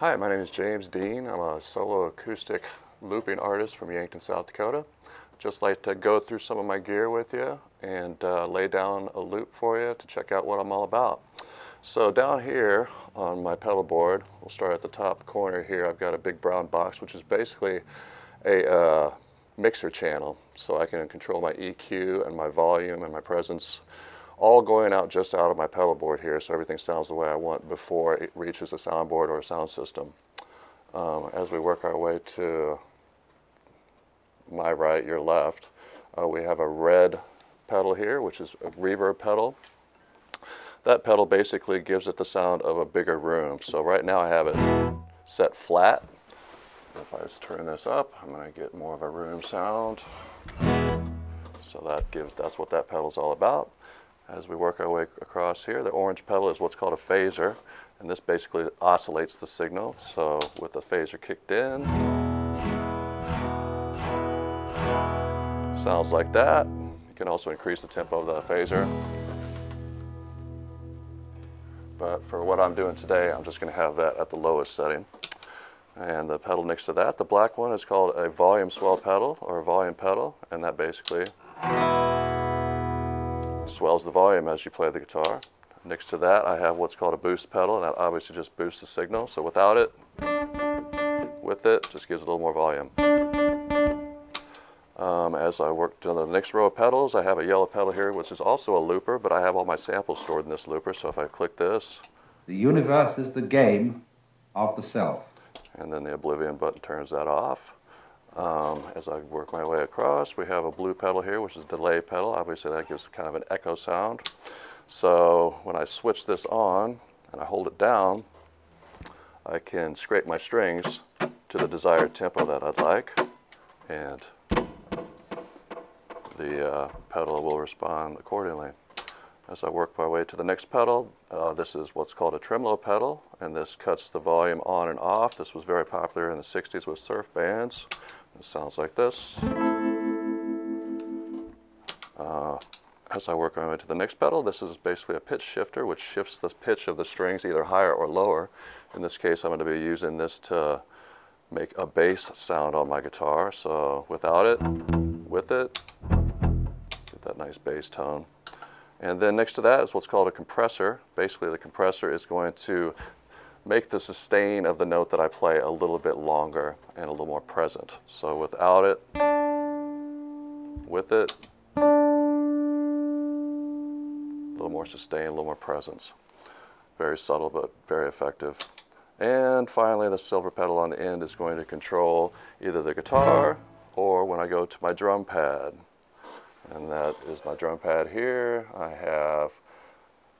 Hi, my name is James Dean. I'm a solo acoustic looping artist from Yankton, South Dakota. Just like to go through some of my gear with you and lay down a loop for you to check out what I'm all about. So down here on my pedal board, we'll start at the top corner here. I've got a big brown box, which is basically a mixer channel. So I can control my EQ and my volume and my presence, all going out just out of my pedal board here, so everything sounds the way I want before it reaches a soundboard or a sound system. As we work our way to my right, your left, we have a red pedal here, which is a reverb pedal. That pedal basically gives it the sound of a bigger room. So right now I have it set flat. If I just turn this up, I'm going to get more of a room sound. So that's what that pedal's all about. As we work our way across here, the orange pedal is what's called a phaser, and this basically oscillates the signal. So with the phaser kicked in, sounds like that. You can also increase the tempo of the phaser. But for what I'm doing today, I'm just going to have that at the lowest setting. And the pedal next to that, the black one, is called a volume swell pedal or a volume pedal, and that basically swells the volume as you play the guitar. Next to that, I have what's called a boost pedal, and that obviously just boosts the signal. So without it, with it, just gives it a little more volume. As I work to the next row of pedals, I have a yellow pedal here, which is also a looper, but I have all my samples stored in this looper. So if I click this, the universe is the game of the self. And then the oblivion button turns that off. As I work my way across, we have a blue pedal here, which is a delay pedal. Obviously that gives kind of an echo sound. So when I switch this on and I hold it down, I can scrape my strings to the desired tempo that I'd like, and the pedal will respond accordingly. As I work my way to the next pedal, this is what's called a Tremolo pedal, and this cuts the volume on and off. This was very popular in the 60s with surf bands. It sounds like this. As I work my way to the next pedal, this is basically a pitch shifter, which shifts the pitch of the strings either higher or lower. In this case, I'm going to be using this to make a bass sound on my guitar. So without it, with it, get that nice bass tone. And then next to that is what's called a compressor. Basically, the compressor is going to make the sustain of the note that I play a little bit longer and a little more present. So without it, with it, a little more sustain, a little more presence. Very subtle, but very effective. And finally, the silver pedal on the end is going to control either the guitar or when I go to my drum pad. And that is my drum pad here. I have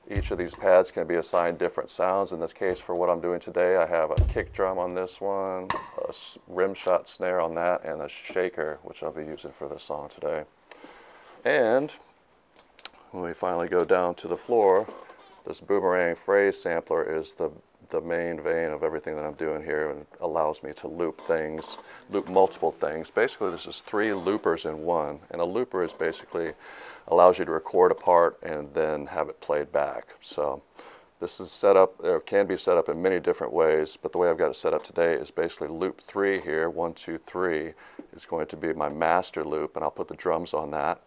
each of these pads can be assigned different sounds. In this case, for what I'm doing today, I have a kick drum on this one, a rim shot snare on that, and a shaker, which I'll be using for this song today. And when we finally go down to the floor, this Boomerang phrase sampler is the main vein of everything that I'm doing here, and allows me to loop things, loop multiple things. Basically, this is 3 loopers in one, and a looper is basically allows you to record a part and then have it played back. So this is set up, or can be set up in many different ways, but the way I've got it set up today is basically loop 3 here, 1, 2, 3, is going to be my master loop, and I'll put the drums on that.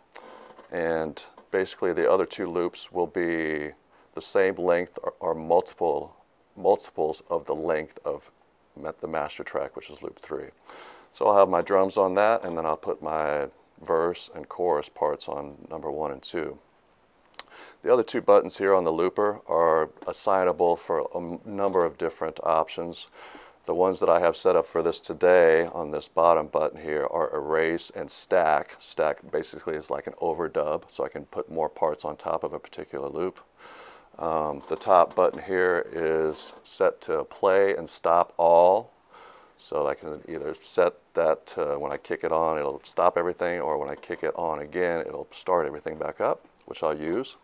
And basically the other 2 loops will be the same length or multiples of the length of the master track, which is loop 3. So I'll have my drums on that, and then I'll put my verse and chorus parts on number 1 and 2. The other 2 buttons here on the looper are assignable for a number of different options. The ones that I have set up for this today on this bottom button here are erase and stack. Stack basically is like an overdub, so I can put more parts on top of a particular loop. The top button here is set to play and stop all. So I can either set that to when I kick it on, it'll stop everything, or when I kick it on again, it'll start everything back up, which I'll use.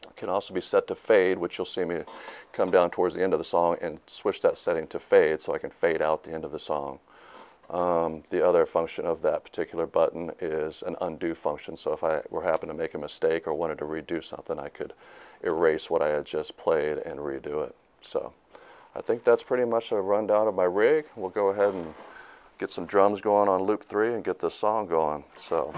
It can also be set to fade, which you'll see me come down towards the end of the song and switch that setting to fade, so I can fade out the end of the song. The other function of that particular button is an undo function, so if I were happen to make a mistake or wanted to redo something, I could erase what I had just played and redo it. So I think that's pretty much a rundown of my rig. We'll go ahead and get some drums going on loop 3 and get this song going. So.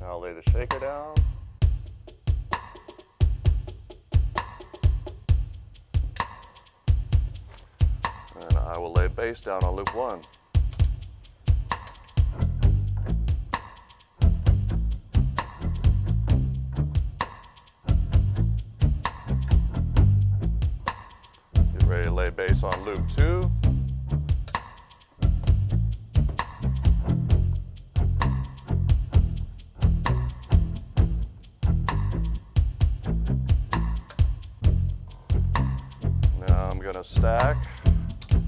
Now I'll lay the shaker down. And I will lay bass down on loop 1. Get ready to lay bass on loop 2. Now I'm going to stack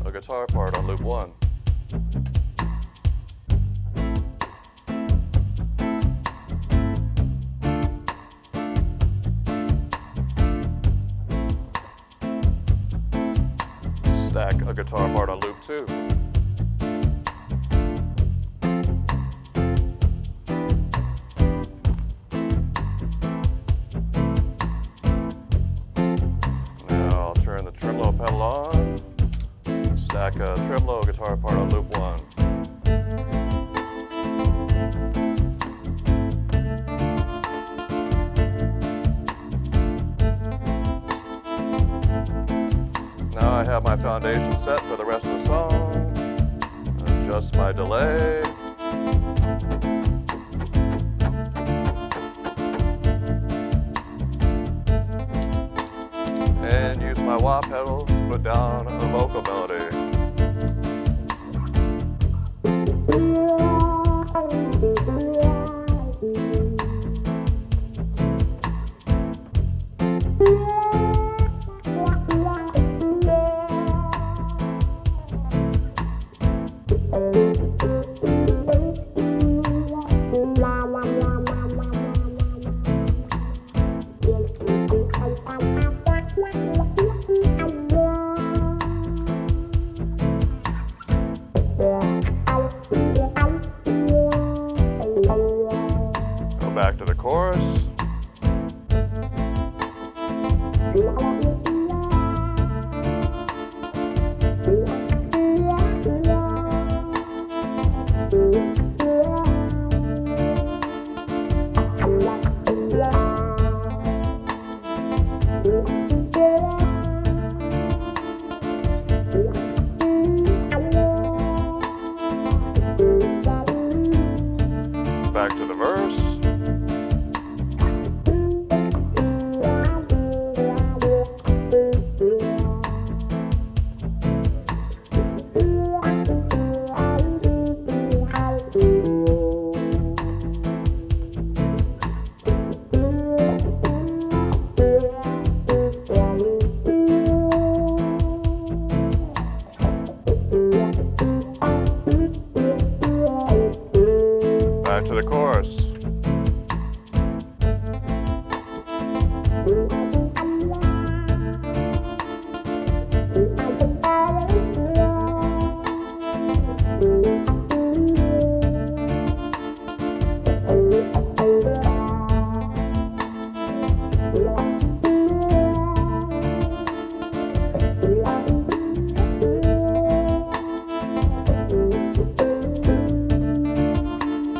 a guitar part on loop 1. Stack a guitar part on loop 2. Now I'll turn the tremolo pedal on. Stack a tremolo guitar part on loop 1. Now I have my foundation set for the rest of the song. Adjust my delay. And use my wah pedal to put down a vocal melody. Back to the chorus. Back to the verse. Back to the chorus.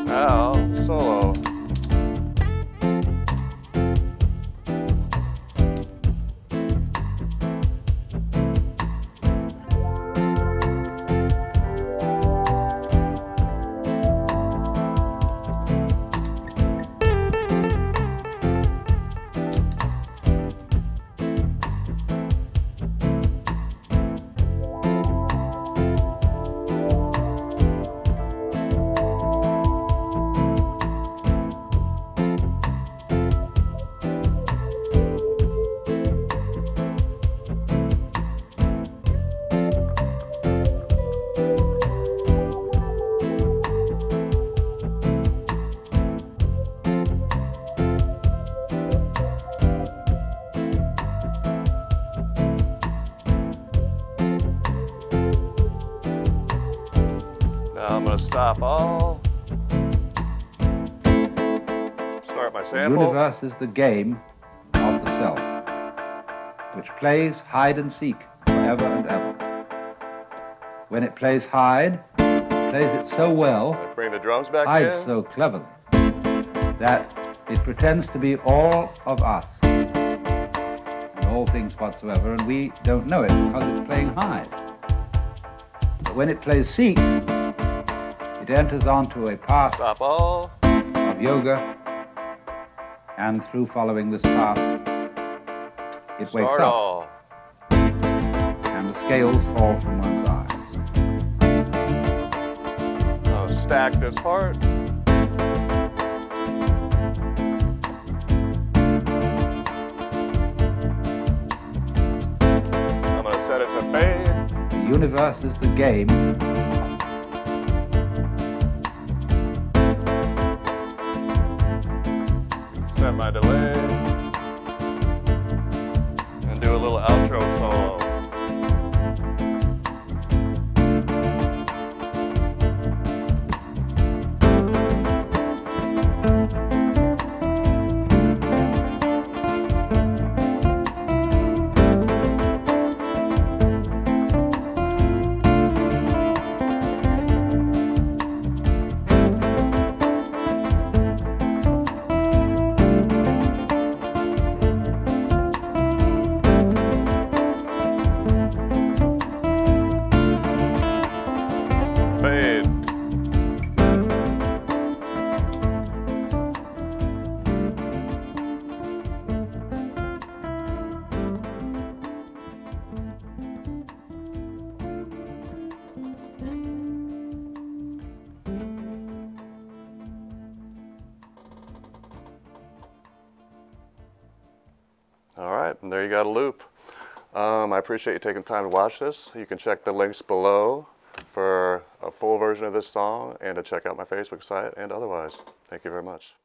Now, solo. Now I'm going to stop all. my The sample. universe is the game of the self, which plays hide and seek forever and ever. When it plays hide, it plays it so well, Bring the drums back hides in. so cleverly, that it pretends to be all of us and all things whatsoever, and we don't know it because it's playing hide. But when it plays seek, it enters onto a path Stop all. of yoga, and through following this path, it wakes Start up, all. and the scales fall from one's eyes. I'll stack this part. I'm going to set it to fade. The universe is the game. Set my delay. And do a little outro solo. Fade. All right, and there you got a loop. I appreciate you taking the time to watch this. You can check the links below for a full version of this song and to check out my Facebook site and otherwise. Thank you very much.